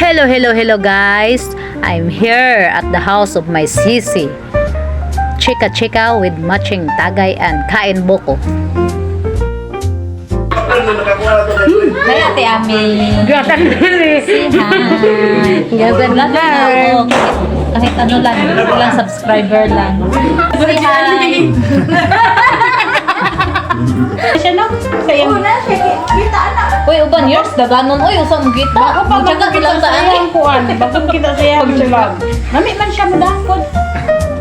Hello guys. I'm here at the house of my sisi. Chika with matching tagay and kain boko. Kaya ate Ami. Gatan dili. Gatan Oo, kahit ano lang, ilang subscriber lang. Say hi. Siya no? Sayang. Kita anak. Uy, uban years, daganon. Uy, usang gita. Magjagat lang sa ani. Bagong kita siya pagsulag. Nami man siya madakod.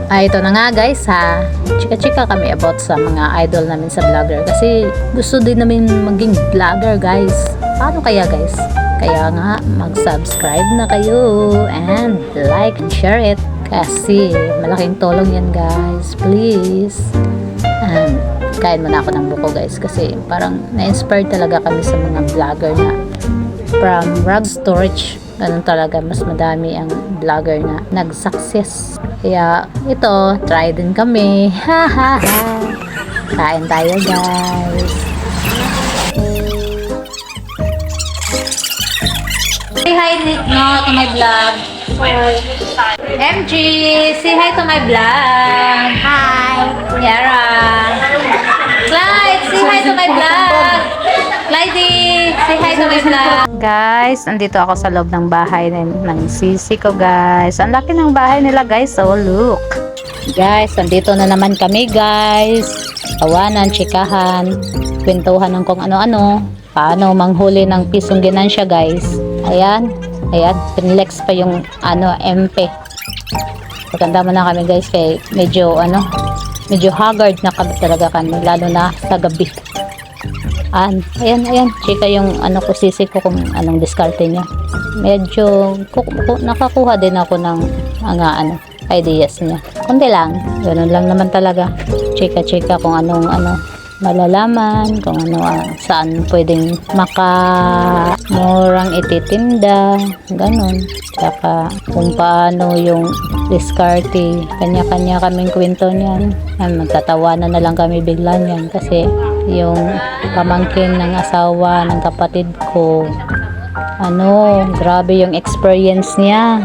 Ito na nga guys ha. Chika kami about sa mga idol namin sa vlogger. Kasi gusto din namin maging vlogger guys. Paano kaya guys? Kaya nga mag-subscribe na kayo and like and share it. Kasi malaking tulong yan guys. Please. And kain muna ako ng buko guys. Kasi parang na-inspired talaga kami sa mga vlogger na from rag storage. Ganun talaga, mas madami ang vlogger na nag-success. Kaya ito, try din kami. Kain tayo guys. Say hi no, to my vlog. MG, say hi to my vlog. Hi. Yara. Clyde, say hi to my vlog. Clyde, say hi to my vlog. Guys, andito ako sa loob ng bahay ng sisi ko guys. Ang laki ng bahay nila guys. Oh, look. Guys, andito na naman kami guys. Tawanan, chikahan, kwentuhan ng kung ano-ano. Paano manghuli ng pisong ginansya guys. Ayan, pinlex pa yung MP. Maganda mo na kami guys kay medyo haggard na kami talaga kami. Lalo na sa gabi. Ayan, chika yung sisi ko kung anong diskarte niya. Medyo nakakuha din ako ng mga ideas niya. Kundi lang, ganun lang naman talaga. Chika kung anong malalaman, kung saan pwedeng makamurang ititinda, ganun. Tsaka kung paano yung diskarte, kanya-kanya kaming kwento niyan. Magtatawanan na lang kami bigla niyan kasi yung pamangkin ng asawa ng kapatid ko, grabe yung experience niya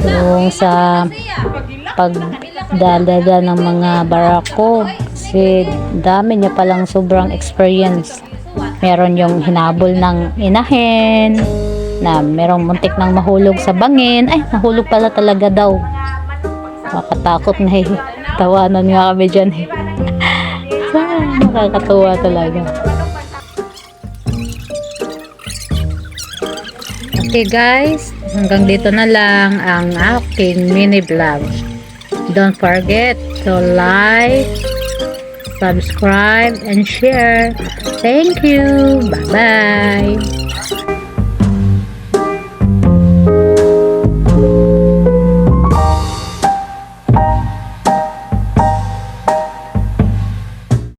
yung sa pagdadala ng mga barako. Kasi dami niya palang sobrang experience. Meron yung hinabol ng inahin, na merong muntik nang mahulog sa bangin. Ay, nahulog pala talaga daw. Makatakot na tawanan nga kami dyan nakakatuwa talaga. Okay guys, hanggang dito na lang ang aking mini vlog. Don't forget to like, subscribe, and share. Thank you. Bye-bye.